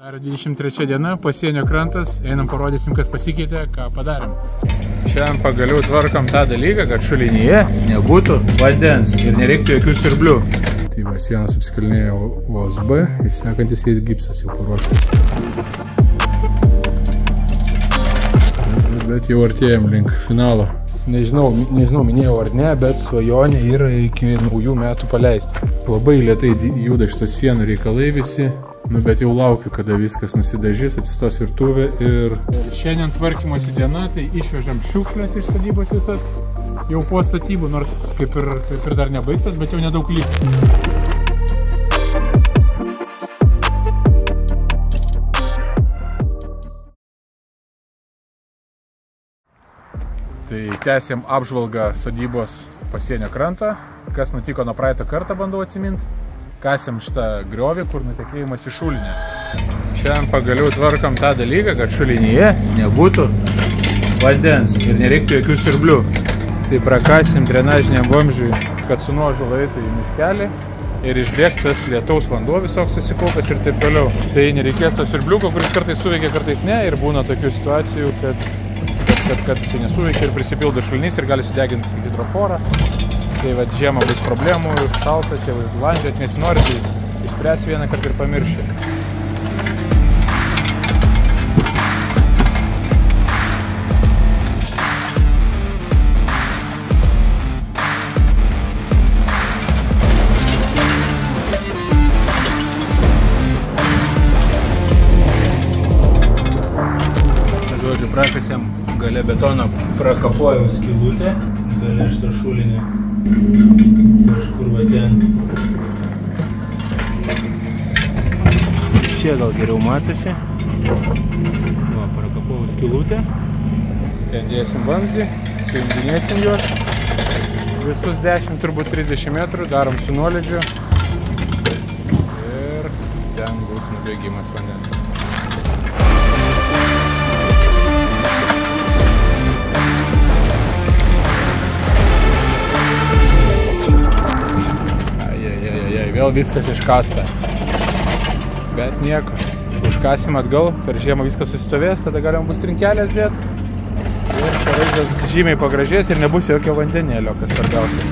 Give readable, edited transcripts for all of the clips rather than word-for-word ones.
Ar 23 diena, pasienio krantas, einam parodysim, kas pasikeitė, ką padarėm. Šiandien pagaliau tvarkom tą dalyką, kad šulinyje nebūtų vandens ir nereiktų jokių siurblių. Tai va, sienas apsikalinėjo OSB ir sekantis jais gipsas jau paruoštas. Bet jau artėjom link finalo. Nežinau, minėjau ar ne, bet svajonė yra iki naujų metų paleisti. Labai lėtai juda šitas sienų reikalai visi. Bet jau laukiu, kada viskas nusidažys, atsistos virtuvė ir šiandien tvarkymosi diena, tai išvežam šiukšlės iš sodybos visas jau po statybų, nors kaip ir dar nebaigtas, bet jau nedaug liko. Tai tęsėm apžvalgą sodybos pasienio krantą, kas nutiko nuo praeitą kartą, bandau atsiminti. Kasėm šitą griovį, kur nutekėjimas į šulinę. Šiandien pagaliau tvarkom tą dalyką, kad šulinyje nebūtų vandens ir nereiktų jokių siurblių. Tai prakasim drenažiniam vamzdžiui, kad su nuožulu eitų į miškelį ir išbėgs tas lietaus vanduo visoks susikaupęs ir taip toliau. Tai nereikės to siurbliuko, kuris kartais suveikia, kartais ne, ir būna tokių situacijų, kad jis nesuveikia ir prisipildo šulinys ir gali sudeginti hidroforą. Tai va, žiemą bus problemų, šalta, čia landžiat nesinori, tai išspręs vieną kartą ir pamirši. Žodžiu, prakasėm gale betono, prakapojau skylutę, gale šitą šulinį. Kažkur va ten. Čia gal geriau matosi. Va, prakapojau skylutę. Ten dėsim vamzdį, sujunginėsim juos. Visus 10, turbūt 30 metrų, darom su nuolydžiu. Ir ten bus nubėgimas vandens. Vėl viskas iškasta, bet nieko, užkasim atgal, per žiemą viskas susistovės, tada galim bus trinkelės dėti ir vaizdas žymiai pagražės ir nebus jokio vandenėlio, kas svarbiausia.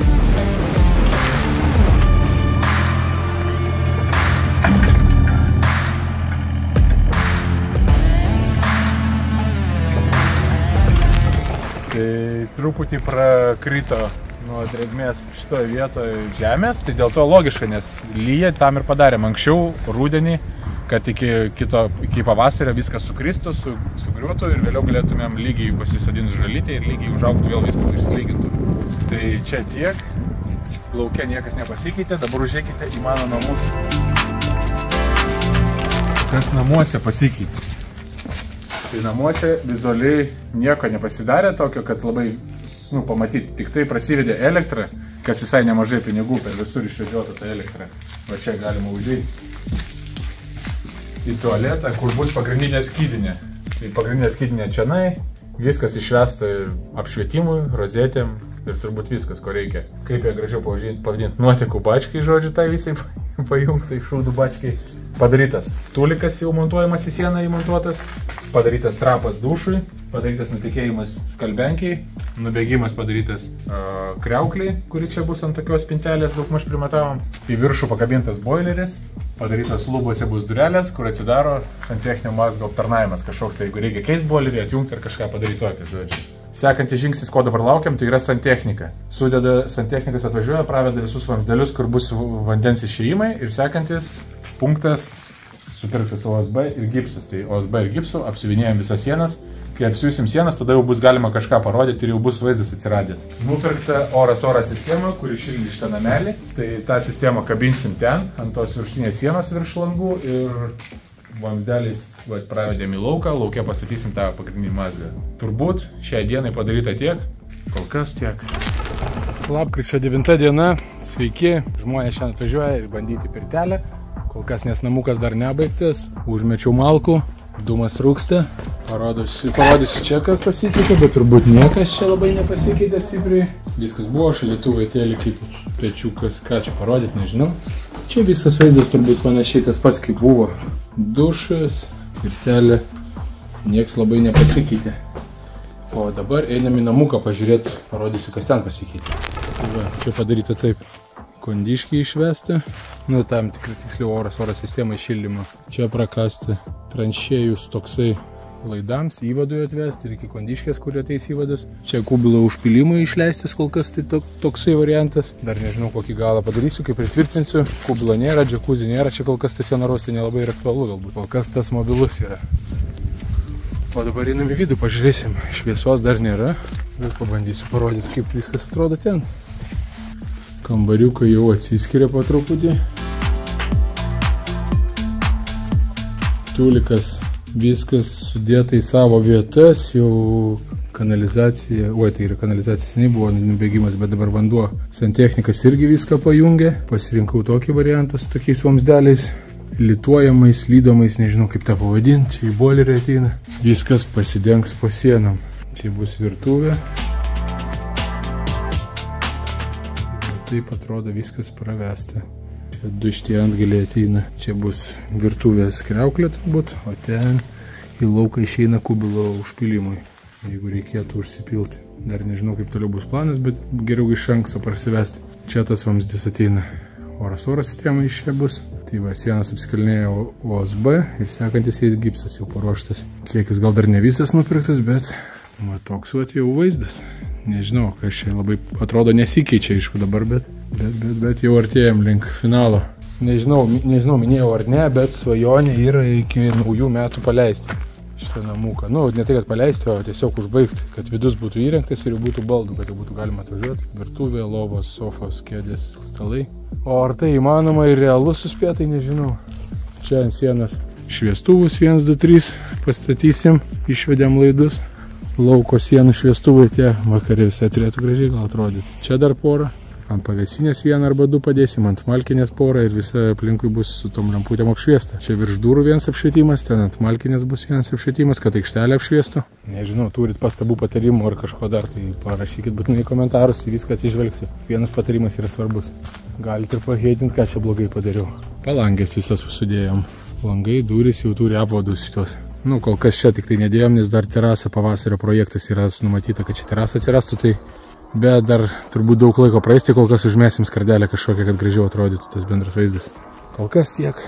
Tai truputį prakrito nuo drėgmės šitoje vietoje žemės, tai dėl to logiška, nes lyja tam ir padarėm anksčiau, rudenį, kad iki pavasario viskas sukristų, sugriuotų ir vėliau galėtumėm lygiai pasisodinti žalytę ir lygiai užaugtų vėl viskas ir slygintų. Tai čia tiek, lauke niekas nepasikeitė, dabar užžiūrėkite į mano namus. Kas namuose pasikeitė? Tai namuose vizualiai nieko nepasidarė tokio, kad labai pamatyti, tik tai prasivedė elektrą, kas visai nemažai pinigų per visur išvedžiota tą elektrą. Va čia galima užeiti į tualetą, kur bus pagrindinė skydinė. Tai pagrindinė skydinė čianai, viskas išvesta apšvietimui, rozetėm ir turbūt viskas, ko reikia. Kaip ją gražiau pavadinti, nuotekų bačkai, žodžiu, tai visai pajungtai šūdų bačkai. Padarytas tulikas jau montuojamas į sieną įmontuotas, padarytas trapas dušui, padarytas nutekėjimas skalbenkiai, nubėgimas padarytas kriaukliai, kuri čia bus ant tokios spintelės, daugmaž primatavom. Į viršų pakabintas boileris, padarytas lubose bus durelės, kur atsidaro santechnio mazgo aptarnavimas kažkoks, tai jeigu reikia keisti boilerį, atjungti ar kažką padaryti tokį, žodžiu. Sekantis žingsnis, ko dabar laukiam, tai yra santechnika. Santechnikas atvažiuoja, praveda visus vamzdelius, kur bus vandens išėjimai ir sekantis punktas supirktas OSB ir gipsas. Tai OSB ir gipsu apsiuvinėjom visas sienas. Kai apsiūsim sienas, tada jau bus galima kažką parodyti ir jau bus vaizdas atsiradęs. Nupirkta oras sistema, kuri šildi šitą namelį. Tai tą sistemą kabinsim ten, ant tos viršutinės sienos virš langų ir vamzdeliais pravedėm į lauką, lauke pastatysim tą pagrindinį mazgą. Turbūt šiai dienai padaryta tiek, kol kas tiek. Lapkričio 9 diena, sveiki, žmonės šiandien atvažiuoja išbandyti pirtelę. Kol kas nes namukas dar nebaigtas, užmečiau malkų, dūmas rūksta, parodysiu čia, kas pasikeitė, bet turbūt niekas čia labai nepasikeitė stipriai. Viskas buvo, šaldytuvai tėlį kaip pečiukas, ką čia parodyti, nežinau. Čia visas vaizdas turbūt panašiai tas pats kaip buvo dušas, pirtelė, nieks labai nepasikeitė. O dabar einam į namuką pažiūrėti, parodysiu, kas ten pasikeitė. Va, čia padaryta taip. Kondiškį išvesti, nu tam tikrai tiksliau oro sistemai šildymo. Čia prakasti tranšėjus toksai laidams, įvadui atvesti ir iki kondiškės, kur ateis įvadas. Čia kubilo užpilimui išleistis kol kas, tai toksai variantas. Dar nežinau, kokį galą padarysiu, kaip pritvirtinsiu. Kubilo nėra, džakuzį nėra, čia kol kas stacionaros, tai nelabai ir aktualu galbūt. Kol kas tas mobilus yra. O dabar einam į vidų, pažiūrėsim. Šviesos dar nėra, bet pabandysiu parodyti, kaip viskas atrodo ten. Kambariukai jau atsiskiria po truputį. Tulikas, viskas sudėta į savo vietas, jau kanalizacija, tai yra kanalizacija seniai buvo nubėgimas, bet dabar vanduo. Santechnikas irgi viską pajungė, pasirinkau tokį variantą su tokiais vamzdeliais, lituojamais, lydomais, nežinau kaip tą pavadinti, čia į boilerį ateina. Viskas pasidengs po sienom. Čia bus virtuvė. Taip atrodo viskas pravesta. Čia du šitie antgaliai ateina. Čia bus virtuvės kriauklė turbūt, o ten į lauką išeina kubilo užpilimui, jeigu reikėtų užsipilti. Dar nežinau kaip toliau bus planas, bet geriau iš anksto prasivesti. Čia tas vamzdis ateina. Oro sistema iš čia bus. Tai va, sienas apsikalinėja OSB ir sekantis jais gipsas jau paruoštas. Kiekis gal dar ne visas nupirktas, bet va, toks va jau vaizdas. Nežinau, kas čia labai atrodo nesikeičia, aišku, dabar, bet jau artėjom link finalo. Nežinau, minėjau ar ne, bet svajonė yra iki naujų metų paleisti šitą namuką. Nu, ne tai, kad paleisti, o tiesiog užbaigti, kad vidus būtų įrengtas ir jau būtų baldų, kad jau būtų galima atvažiuoti. Virtuvė, lovos, sofos, kėdės, stalai. O ar tai įmanoma ir realu suspėtai, nežinau. Čia ant sienos šviestuvus 1, 2, 3 pastatysim, išvedėm laidus. Lauko sienų šviestuvai tie vakarė visai turėtų gražiai gal atrodyti. Čia dar porą. Ant pavėsinės 1 arba 2 padėsim, ant malkinės porą ir visa aplinkui bus su tom lemputėm apšviesta. Čia virš durų vienas apšvietimas, ten ant malkinės bus vienas apšvietimas, kad aikštelė apšviestų. Nežinau, turit pastabų patarimų ar kažko dar, tai parašykit būtinai komentarus, į viską atsižvelgsiu. Vienas patarimas yra svarbus. Galite ir paheitinti, ką čia blogai padariau. Palangės visas sudėjom. Langai, durys jau turi apvadus šitos. Nu, kol kas čia tik tai nedėjom, nes dar terasa pavasario projektas yra numatyta, kad čia terasa atsirastų, tai bet dar turbūt daug laiko praeis, tai kol kas užmesim skardelę kažkokią, kad gražiau atrodytų tas bendras vaizdas. Kol kas tiek.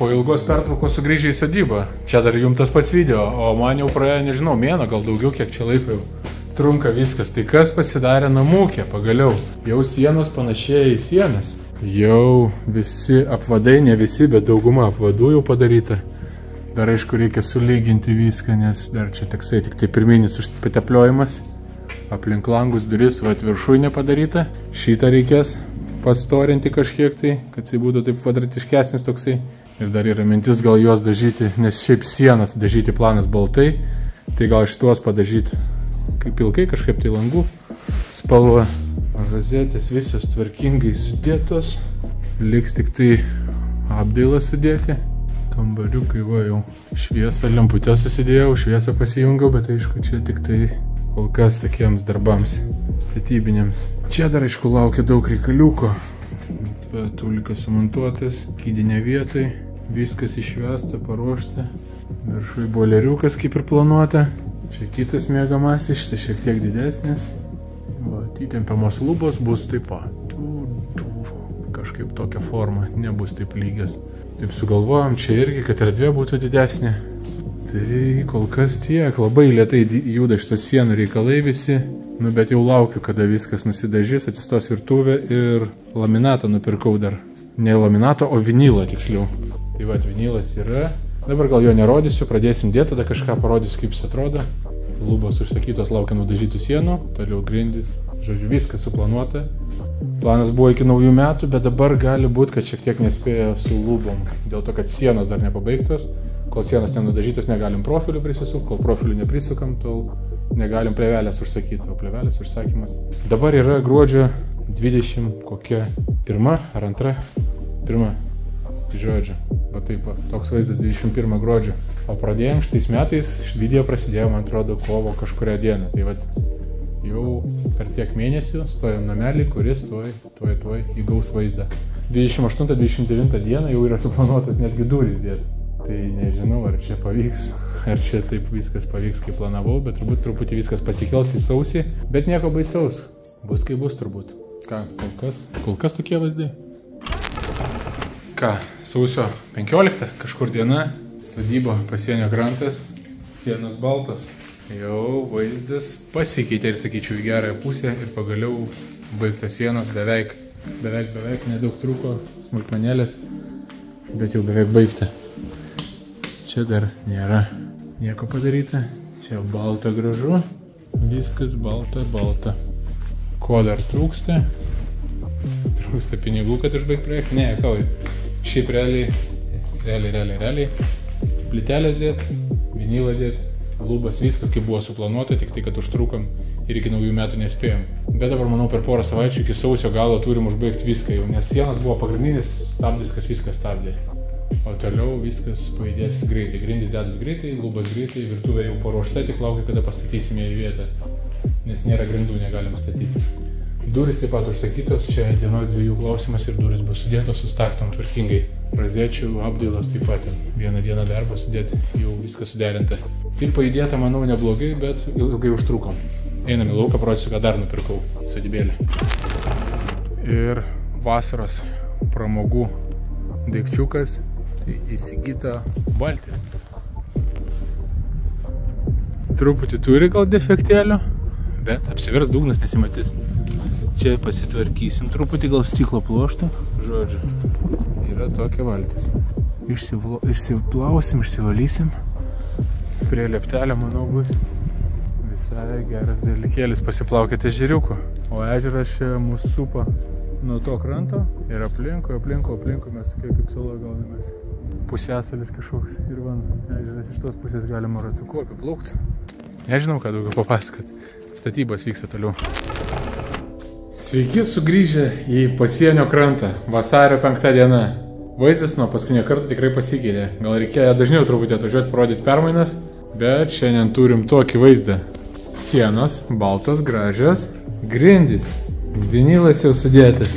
Po ilgos pertraukos sugrįžę į sodybą. Čia dar jums tas pats video, o man jau praėjo, nežinau, mėno, gal daugiau, kiek čia laiko jau trunka viskas. Tai kas pasidarė namūkė pagaliau? Jau sienos panašėja į sienas. Jau visi apvadai, ne visi, bet dauguma apvadų jau padaryta. Dar aišku reikia sulyginti viską, nes dar čia tiksai tik tai pirminis užpatepliojimas. Aplink langus duris, va, viršui nepadaryta. Šitą reikės pastorinti kažkiek tai, kad jis būtų taip kvadratiškesnis toksai. Ir dar yra mintis gal juos dažyti, nes šiaip sienas dažyti planas baltai, tai gal šitos padažyti kaip pilkai, kažkaip tai langų spalva. Rozetės visos tvarkingai sudėtos, liks tik tai apdailą sudėti. Kambariukai, va, jau šviesą, lemputę susidėjau, šviesą pasijungiau, bet aišku, čia tik tai kol kas tokiems darbams statybiniams. Čia dar aišku laukia daug reikaliuko. Tulikas sumontuotas, kydinė vietai, viskas išvesta, paruošta. Viršui boileriukas kaip ir planuota. Čia kitas miegamasis, šitas šiek tiek didesnis. Va, įtempiamos lubos bus taip va. Kažkaip tokia forma, nebus taip lygias. Taip sugalvojom, čia irgi, kad erdvė būtų didesnė. Tai kol kas tiek, labai lėtai juda šitas sienų reikalai visi. Nu, bet jau laukiu, kada viskas nusidažys, atsistos virtuvė ir laminatą nupirkau dar. Ne laminatą, o vinilą tiksliau. Tai va, vinilas yra, Dabar gal jo nerodysiu, pradėsim dėti, tada kažką parodysiu, kaip jis atrodo. Lubos užsakytos, laukia nudažytų sienų, toliau grindys, žodžiu, viskas suplanuota. Planas buvo iki naujų metų, bet dabar gali būti, kad šiek tiek nespėjo su lubom, dėl to, kad sienos dar nepabaigtos. Kol sienos nenudažytos, negalim profilių prisisukti, kol profilių neprisukam, tol negalim plėvelės užsakyti, o plėvelės užsakymas. Dabar yra gruodžio 20, kokia pirma ar antra? Pirma. Žodžiu, va taip, toks vaizdas 21 gruodžio. O pradėjom šitais metais, video prasidėjo, man atrodo, kovo kažkurią dieną. Tai va, jau per tiek mėnesių stojom namelį, kuris tuoj įgaus vaizdą. 28-29 dieną jau yra suplanuotas netgi durys dėti. Tai nežinau, ar čia pavyks, ar čia taip viskas pavyks, kaip planavau, bet turbūt truputį viskas pasikels į sausį, bet nieko baisaus. Bus kaip bus turbūt. Ką, kol kas tokie vaizdai? Ką, sausio 15, kažkur diena, sodyba, pasienio krantas, sienos baltos. Jau vaizdas pasikeitė ir sakyčiau į gerąją pusę ir pagaliau baigtos sienos beveik, nedaug trūko, smulkmenėlės, bet jau beveik baigta. Čia dar nėra nieko padaryta, čia balta gražu, viskas balta. Ko dar trūksta? Trūksta pinigų, kad užbaigti projektą? Ne, kavai. Šiaip realiai. Plytelės dėt, vinilą dėt, lubas, viskas kaip buvo suplanuota, tik tai, kad užtrukom ir iki naujų metų nespėjom. Bet dabar, manau, per porą savaičių iki sausio galo turim užbaigti viską jau, nes sienos buvo pagrindinis stabdis, kas viskas stabdė. O toliau viskas pajudės greitai. Grindys dedas greitai, lubas greitai, virtuvė jau paruošta, tik laukia, kada pastatysime į vietą, nes nėra grindų, negalim statyti. Durys taip pat užsakytos, čia dienos 2 klausimas ir durys bus sudėtos, sustartom tvarkingai. Razečių apdailos taip pat, vieną dieną darbą sudėti, jau viskas suderinta. Ir pajudėta, manau, neblogai, bet ilgai užtrukom. Einam į lauką, parodysiu, ką dar nupirkau sodybėlę. Ir vasaros pramogų daikčiukas, tai įsigyta valtis. Truputį turi gal defektėlio, bet apsivers dugnas nesimatys. Čia pasitvarkysim truputį gal stiklo pluoštą. Žodžiu, yra tokia valtis. Išsiplausim, išsivalysim. Prie lieptelio, manau, bus visai geras dalykėlis pasiplaukėti ežeriuku. O ežeras čia mūsų supa nuo to kranto ir aplinkui mes tokie kaip sala gaunamės. Pusėsalis kažkoks ir van, ežeras iš tos pusės galima ratuku apiplaukti. Nežinau, ką daugiau papasakot. Statybos vyksta toliau. Sveiki sugrįžę į pasienio krantą. Vasario 5 diena. Vaizdas nuo paskutinio karto tikrai pasikeitė. Gal reikėjo dažniau truputį atvažiuoti parodyti permainas, bet šiandien turim tokį vaizdą. Sienos, baltos, gražios, grindys. Vinilas jau sudėtas.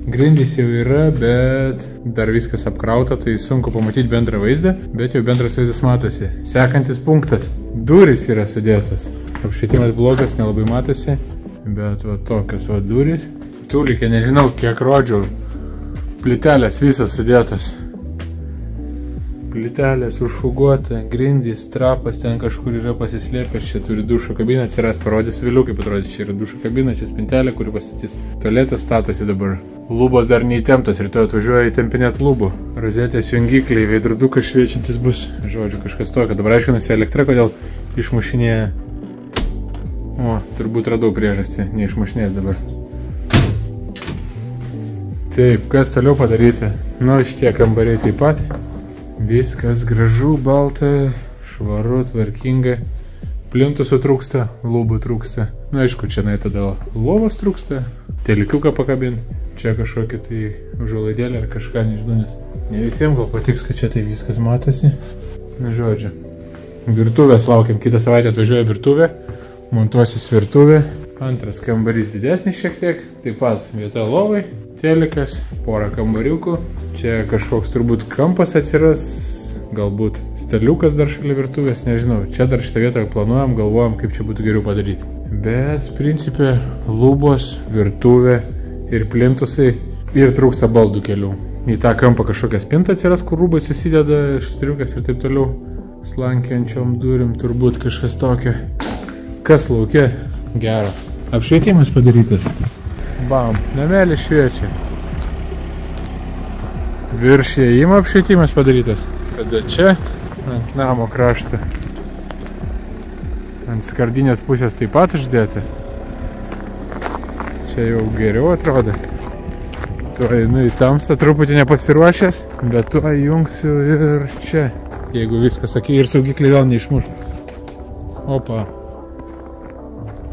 Grindys jau yra, bet dar viskas apkrauta, tai sunku pamatyti bendrą vaizdą, bet jau bendras vaizdas matosi. Sekantis punktas. Durys yra sudėtos. Apšvietimas blogas, nelabai matosi. Bet va tokios va durys. Tulikė, nežinau kiek rodžiau. Plytelės visos sudėtos. Plytelės užfuguota, grindys, trapas ten kažkur yra pasislėpęs. Čia turi dušo kabiną, atsiras parodysiu vėliau kaip atrodys. Čia yra dušo kabina, čia spintelė, kuri pastatys. Tualetas statosi dabar. Lubos dar neįtemptas, rytoj atvažiuoja įtempinėti lubų. Rozetės jungikliai, veidrodukas šviečiantis bus. Žodžiu, kažkas tokio. Dabar aiškinasi elektra, kodėl išmušinėja. O, turbūt radau priežastį, neišmušinės dabar. Taip, kas toliau padaryti? Nu, šitie kambariai taip pat. Viskas gražu, balta, švaru, tvarkinga. Plintusų trūksta, lubų trūksta. Na, aišku, čia tada lovos trūksta. Telikiuką pakabinti. Čia kažkokį tai užuolaidėlį ar kažką, nežinau, nes ne visiems gal patiks, kad čia tai viskas matosi. Na, žodžiu. Virtuvės laukiam, kitą savaitę atvažiuoja virtuvė. Montuosis virtuvė. Antras kambarys didesnis šiek tiek. Taip pat vieta lovai. Telikas, porą kambariukų. Čia kažkoks turbūt kampas atsiras. Galbūt staliukas dar šalia virtuvės, nežinau. Čia dar šitą vietą planuojam, galvojam, kaip čia būtų geriau padaryti. Bet, principė, lubos, virtuvė ir plintusai. Ir trūksta baldų kelių. Į tą kampą kažkokia spinta atsiras, kur rūbai susideda, striukas ir taip toliau. Slankiančiom durim turbūt kažkas tokio. Kas laukia? Gero. Apšvietimas padarytas. Bam, namelis šviečia. Virš įėjimo apšvietimas padarytas. Tada čia ant namo krašto. Ant skardinės pusės taip pat uždėti. Čia jau geriau atrodo. Tuo einu į tamsą, truputį nepasiruošęs, bet tuo jungsiu ir čia. Jeigu viskas ok, ir saugikliai vėl neišmuš. Opa.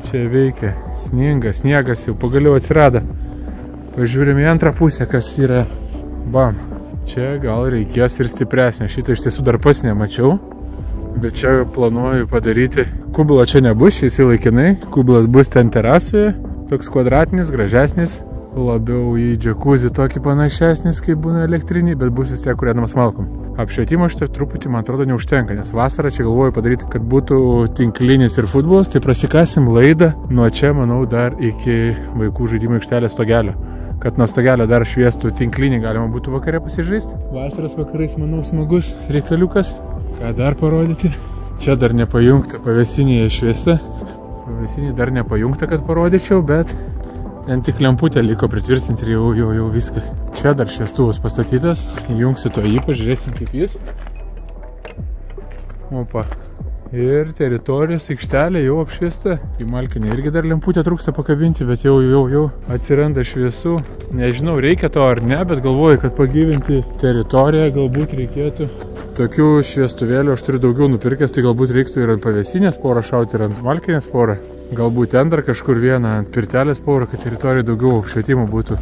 Čia veikia. Sningas, sniegas jau pagaliau atsirado. Pažiūrime į antrą pusę, kas yra. Bam. Čia gal reikės ir stipresnė. Šitą iš tiesų dar pats nemačiau. Bet čia planuoju padaryti. Kubilo čia nebus, šis laikinai. Kubilas bus ten terasoje. Toks kvadratinis, gražesnis. Labiau į džakuzį tokį panašesnis, kaip būna elektrinį, bet bus vis tiek kūrenamas malkom. Apšvietimo šitą truputį, man atrodo, neužtenka, nes vasarą čia galvoju padaryti, kad būtų tinklinis ir futbolas, tai prasikasim laidą nuo čia, manau, dar iki vaikų žaidimų aikštelės stogelio. Kad nuo stogelio dar šviestų tinklinį galima būtų vakare pasižaisti. Vasaros vakarais, manau, smagus reikaliukas. Ką dar parodyti? Čia dar nepajungta pavėsinėje šviesa. Pavėsinė dar nepajungta, kad parodyčiau, bet ten tik lemputė liko pritvirtinti ir jau viskas. Čia dar šviestuvas pastatytas. Jungsiu to jį, pažiūrėsim kaip jis. Opa. Ir teritorijos aikštelė jau apšviesta. Į Malkinę irgi dar lemputę trūksta pakabinti, bet jau atsiranda šviesų. Nežinau, reikia to ar ne, bet galvoju, kad pagyvinti teritoriją galbūt reikėtų. Tokių šviestuvėlių aš turiu daugiau nupirkęs, tai galbūt reiktų ir ant pavėsinės porą šauti, ir ant Malkinės porą. Galbūt ten dar kažkur vieną ant pirtelės porą, kad teritorijai daugiau apšvietimų būtų.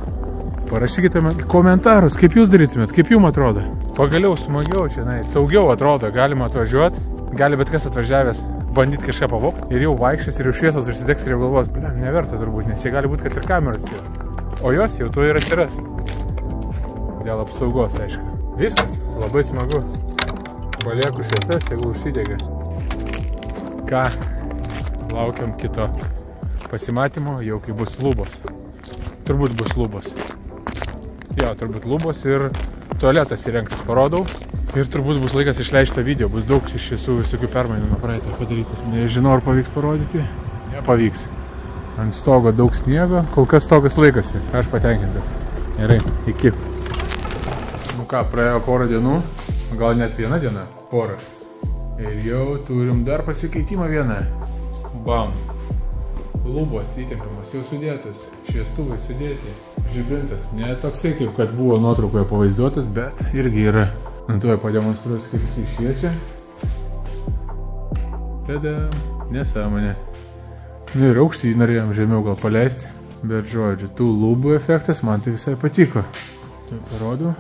Parašykite komentarus, kaip jūs darytumėt, kaip jums atrodo. Pagaliau smagiau čia, saugiau atrodo, galima atvažiuoti, gali bet kas atvažiavęs bandyti kažką pavogti. Ir jau vaikščias, ir jau šviesos užsidegs, ir jau galvos, neverta turbūt, nes čia gali būti, kad ir kameras yra. O jos jau to ir atsiras. Dėl apsaugos, aišku. Viskas, labai smagu. Palieku šviesas, jeigu užsidega. Ką? Laukiam kito pasimatymo, jau kai bus lubos. Turbūt bus lubos. Jo, turbūt lubos ir tualetas įrengtas parodau. Ir turbūt bus laikas išleisti video. Bus daug iš visų visokių permainų nuo praeito padaryti. Nežinau, ar pavyks parodyti. Nepavyks. Ant stogo daug sniego. Kol kas stogas laikosi. Aš patenkintas. Gerai, iki. Nu ką, praėjo porą dienų. Gal net viena diena. Porą. Ir jau turim dar pasikeitimą vieną. Bam. Lubos įtempiamos jau sudėtos, šviestuvai sudėti, žibintas. Ne toksai, kaip kad buvo nuotraukoje pavaizduotas, bet irgi yra. Tuoj pademonstruosiu, kaip jis šviečia. Tada nesąmonė. Nu ir aukštį norėjom žemiau gal paleisti, bet žodžiu, tų lubų efektas man tai visai patiko. Tai parodau.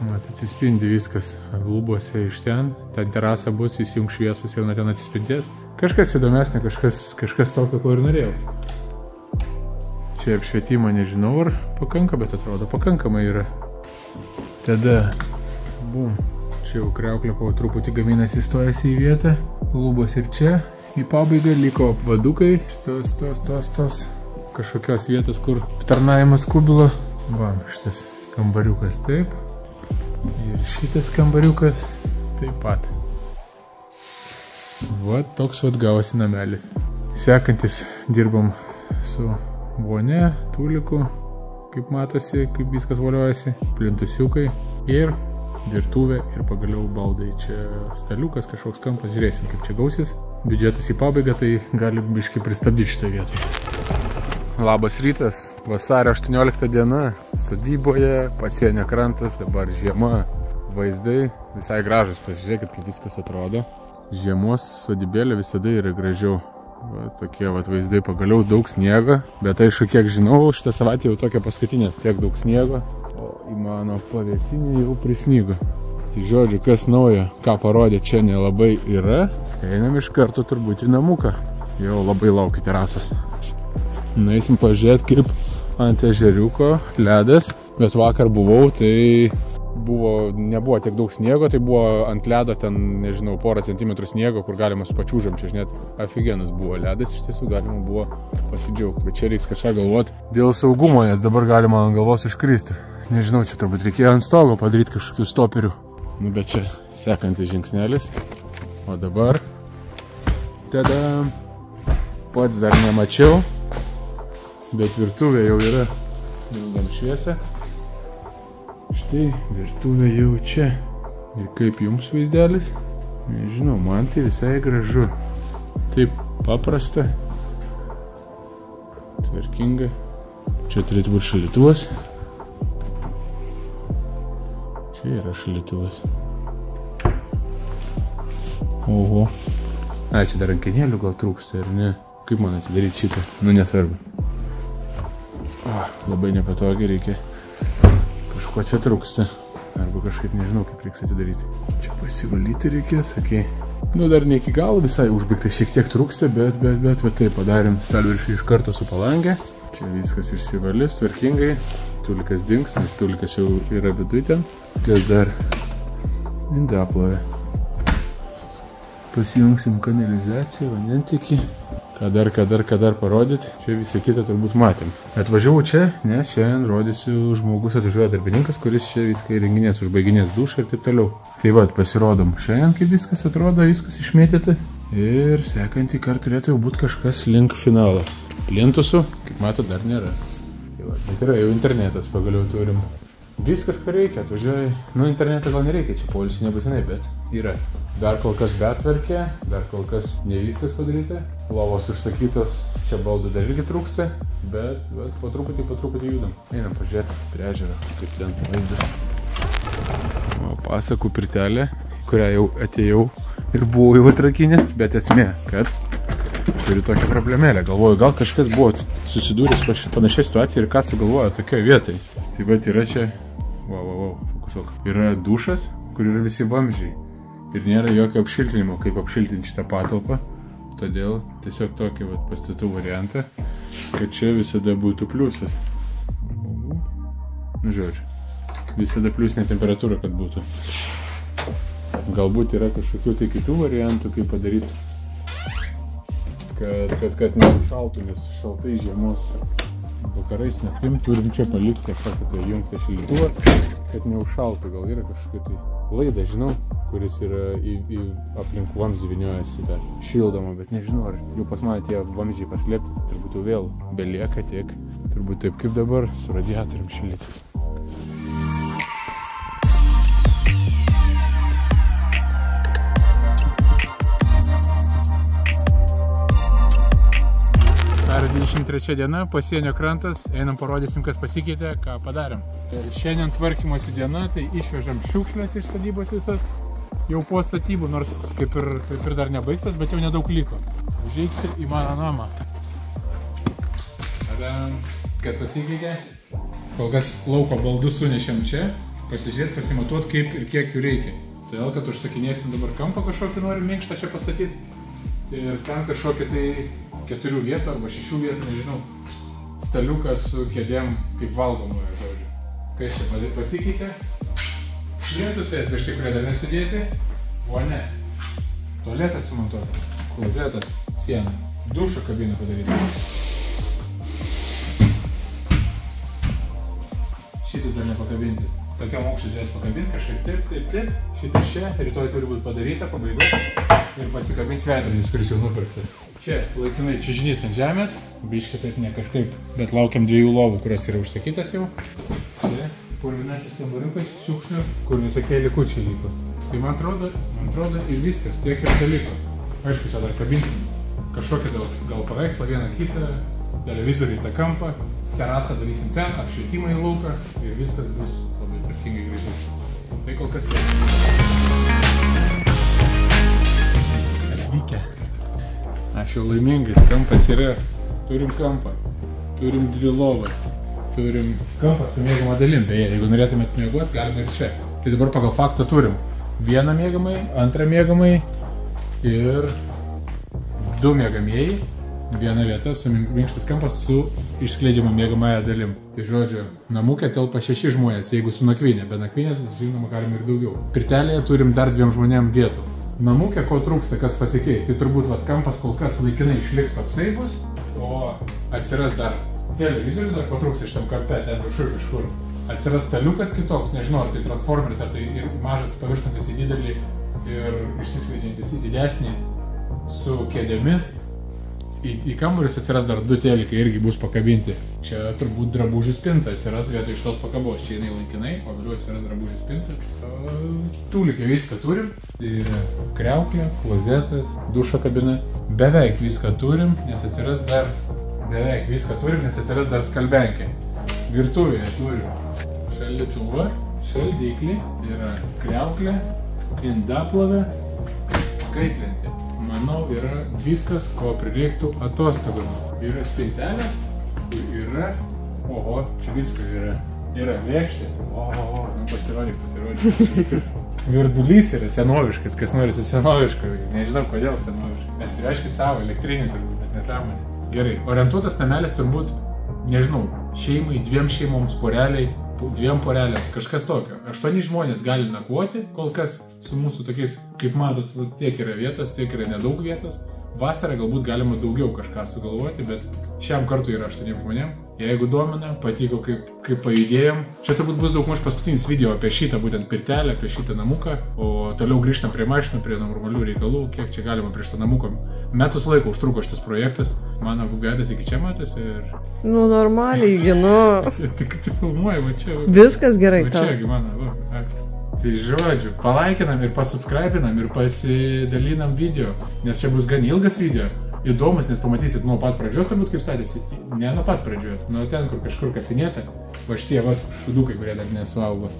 Mat, atsispindi viskas lubose iš ten terasa bus, įsijung šviesos jau nuo ten atsispindės. Kažkas įdomesnė, kažkas tokio, ko ir norėjau. Čia apšvietimo nežinau, ar pakanka, bet atrodo pakankamai yra. Tada, bum, čia jau kriauklė po truputį gaminas įstojasi į vietą. Lubos ir čia, į pabaigą liko apvadukai. Tos kažkokios vietos, kur aptarnavimas kubilo. Bam, šitas kambariukas taip. Ir šitas kambariukas taip pat. Va, toks vat gavosi namelis. Sekantis dirbam su vonė, tuliku, kaip matosi, kaip viskas voliojasi, plintusiukai ir virtuvė ir pagaliau baldai. Čia staliukas, kažkoks kampas, žiūrėsim, kaip čia gausis. Biudžetas į pabaigą, tai gali biškai pristabdyti šitą vietą. Labas rytas, vasario 18 diena, sodyboje, pasienio krantas, dabar žiema, vaizdai visai gražus, pasižiūrėkit, kaip viskas atrodo. Žiemos sodybėlė visada yra gražiau. Va, tokie va, vaizdai, pagaliau daug sniego, bet aišku, kiek žinau, šitą savaitę jau tokia paskutinės, tiek daug sniego, o į mano pavėsinį jau prisnygo. Tai žodžiu, kas naujo, ką parodė čia nelabai yra, einam iš karto turbūt į namuką. Jau labai laukiu terasos. Nueisim pažiūrėti, kaip ant ežeriuko ledas, bet vakar buvau, tai nebuvo tiek daug sniego, tai buvo ant ledo ten, nežinau, porą centimetrų sniego, kur galima su pačiūžėm, čia net aфиgenas buvo ledas, iš tiesų galima buvo pasidžiaugti, bet čia reiks kažką galvoti dėl saugumo, nes dabar galima ant galvos užkristi. Nežinau, čia turbūt reikėjo ant stogo padaryti kažkokių stoperių. Nu, bet čia sekantis žingsnelis, o dabar tada pats dar nemačiau. Bet virtuvė jau yra ilgam šviesa. Štai virtuvė jau čia. Ir kaip jums vaizdelis? Nežinau, man tai visai gražu. Taip paprasta. Tvarkinga. Čia turėtų būti šaldytuvas. Čia yra šaldytuvas. Oho. A, čia dar rankenėlių gal trūksta, ar ne? Kaip man atidaryti šitą? Nu, nesvarbu. Labai nepatogiai reikia. Kažko čia trūksta. Arba kažkaip nežinau, kaip reiks atidaryti. Čia pasivalyti reikės, okei. Nu, dar ne iki galo visai užbaigta, šiek tiek trūksta, bet va taip padarėm stalviršį iš karto su palangė. Čia viskas išsivalys tvarkingai. Tulikas dings, nes tulikas jau yra viduj ten. Kas dar? Indaplovė. Pasijungsim kanalizaciją, vandentikį. Ką dar parodyti. Čia visą kitą turbūt matėm. Atvažiavau čia, nes šiandien rodysiu žmogus atvažiuoja darbininkas, kuris čia viską įrenginės, užbaiginės dušą ir taip toliau. Tai va, pasirodom šiandien, kaip viskas atrodo, viskas išmėtyta. Ir sekantį kartą turėtų jau būti kažkas link finalo. Plintusų, kaip matot, dar nėra. Tai va, bet yra jau internetas, pagaliau turim. Viskas, ką reikia, atvažiuoja. Nu, internetą gal nereikia, čia poilsių nebūtinai, bet yra. Dar kol kas betvarkė, dar kol kas ne viskas padaryta. Lovos užsakytos, čia baldų dar irgi trūksta, bet po truputį judam. Einam pažiūrėti prie ežero, kaip ten vaizdas. O, pasakų pirtelė, kurią jau atėjau ir buvau jau atrakinęs, bet esmė, kad turiu tokią problemėlę. Galvoju, gal kažkas buvo susidūręs panašią situaciją ir ką sugalvojo tokioje vietoje. Tai bet yra čia, fokusuok, yra dušas, kur yra visi vamzdžiai. Ir nėra jokio apšiltinimo, kaip apšiltinti šitą patalpą. Todėl tiesiog tokį pastatų variantą, kad čia visada būtų pliusas. Nu, žodžiu, visada pliusinė temperatūra, kad būtų. Galbūt yra kažkokių tai kitų variantų, kaip padaryti, kad neužšaltų, nes šaltai žiemos vakarais naktim turim čia palikti kažkokią tai jungtą šildytuvą, kad neužšaltų. Gal yra kažkokia tai laida, žinau, kuris yra aplink vamzdį vyniojasi dar šildomą, bet nežinau, ar jau pas mane tie vamzdžiai paslėpti, tai turbūt jau vėl belieka tiek, turbūt taip kaip dabar, su radiatorium šildytis. Dar 23 diena, pasienio krantas, einam parodysim, kas pasikeitė, ką padarėm. Ir šiandien tvarkymosi diena, tai išvežam šiukšlės iš sodybos visas, jau po statybų, nors kaip ir dar nebaigtas, bet jau nedaug liko. Užeikite į mano namą. Tada, kas pasikeitė, kol kas lauko baldus sunešėm čia, pasižiūrėti, pasimatuoti, kaip ir kiek jų reikia. Todėl, kad užsakinėsim dabar kampą kažkokį, norim minkštą čia pastatyti. Ir ten kažkokį tai 4 vietų arba 6 vietų, nežinau, staliuką su kėdėm kaip valgomojo, žodžiu. Kas čia pasikeitė? Klientusai atvežti, kurie dar nesudėti. O ne. Tualetas sumontuotas, klozetas, siena, dušo kabiną padaryti. Šitas dar nepakabintis. Tokiam aukštį turės pakabinti, kažkaip taip. Šitas čia, rytoj turi būti padaryta, pabaiga. Ir pasikabins veidrodis, kuris jau nupirktas. Čia laikinai čiužinys ant žemės, biškai taip ne kažkaip, bet laukiam 2 lovų, kurios yra užsakytas jau. Čia purvinasis kambariukas šiukšlių, kur visokie likučiai liko. Tai man atrodo ir viskas, tiek ir tai liko. Aišku, čia dar kabinsim kažkokį gal paveikslą, vieną kitą, televizorių į tą kampą, terasą darysim ten, apšvietimą į lauką ir viskas bus labai tvarkingai gražiai. Tai kol kas taip. Atvykę. Aš jau laimingas, kampas yra. Turim kampą, turim 2 lovas, turim kampą su mėgamo dalim. Beje, jeigu norėtumėt mėgoti, galime ir čia. Tai dabar pagal faktą turim 1 mėgamai, 2 mėgamai ir 2 mėgamieji. 1 vieta su minkštas kampas su išskleidžiama mėgamąją dalim. Tai žodžiu, namukė telpa 6 žmonės, jeigu su nakvynė. Be nakvynės, žinoma, galime ir daugiau. Pirtelėje turim dar 2 žmonėm vietų. Namukė, ko trūksta, kas pasikeis. Tai turbūt kampas kol kas laikinai išliks toksai bus, o atsiras dar televizorius, ar ko trūksta šitam kampe, ten viršur kažkur. Atsiras staliukas kitoks, nežinau, ar tai transformeris, ar tai ir mažas pavirstantis į didelį ir išsiskleidžiantis į didesnį su kėdėmis. į kambarius atsiras dar 2 telikai, irgi bus pakabinti. Čia turbūt drabužių spinta atsiras vietoj iš tos pakabos. Čia jinai laikinai, o vėliau atsiras drabužių spinta. Tūlikai viską turim. Tai yra kriauklė, klozetas, dušo kabina. Beveik viską turim, nes atsiras dar... skalbenkė. Virtuvėje turim šaldytuvą, šaldiklį, yra kriauklė, indaplovė, kaitlentė. Manau, yra viskas, ko prireiktų atostogom. Yra spintelės, yra... Oho, čia visko yra. Yra lėkštės. Oho, nu pasirodyk. Virdulys yra senoviškas, kas norisi senoviško. Nežinau, kodėl senoviškas. Atsivežkit savo elektrinį turbūt, nes nesąmonė. Gerai, orientuotas namelis turbūt, nežinau, šeimai, 2 šeimoms, poreliai, 2 poreliams, kažkas tokio. 8 žmonės gali nakvoti, kol kas su mūsų tokiais, kaip matot, tiek yra vietos, tiek yra nedaug vietos. Vasarą galbūt galima daugiau kažką sugalvoti, bet šiam kartu yra 8 žmonėm. Jeigu domina, patiko, kaip pajudėjom. Čia turbūt bus daugmaž paskutinis video apie šitą būtent pirtelę, apie šitą namuką, o toliau grįžtam prie mašinų, prie normalių reikalų, kiek čia galima prie šitą namuką. Metus laiko užtruko šitas projektas, mano gugedas iki čia matosi ir... Nu, normaliai, nu... Tik filmuoju, va čia... Viskas gerai tau. Va čia, mano, va. Tai žodžiu, palaikinam ir pasubscribinam ir pasidalinam video, nes čia bus gan ilgas video. Įdomus, nes pamatysit nuo pat pradžios turbūt kaip statėsi, ne nuo pat pradžios, nuo ten, kur kažkur kasinėta, va šitie va šudukai, kurie dar nesuaugo.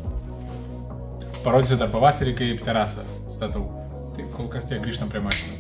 Parodysiu dar pavasarį, kaip terasą statau. Tai kol kas tiek grįžtam prie mašinų.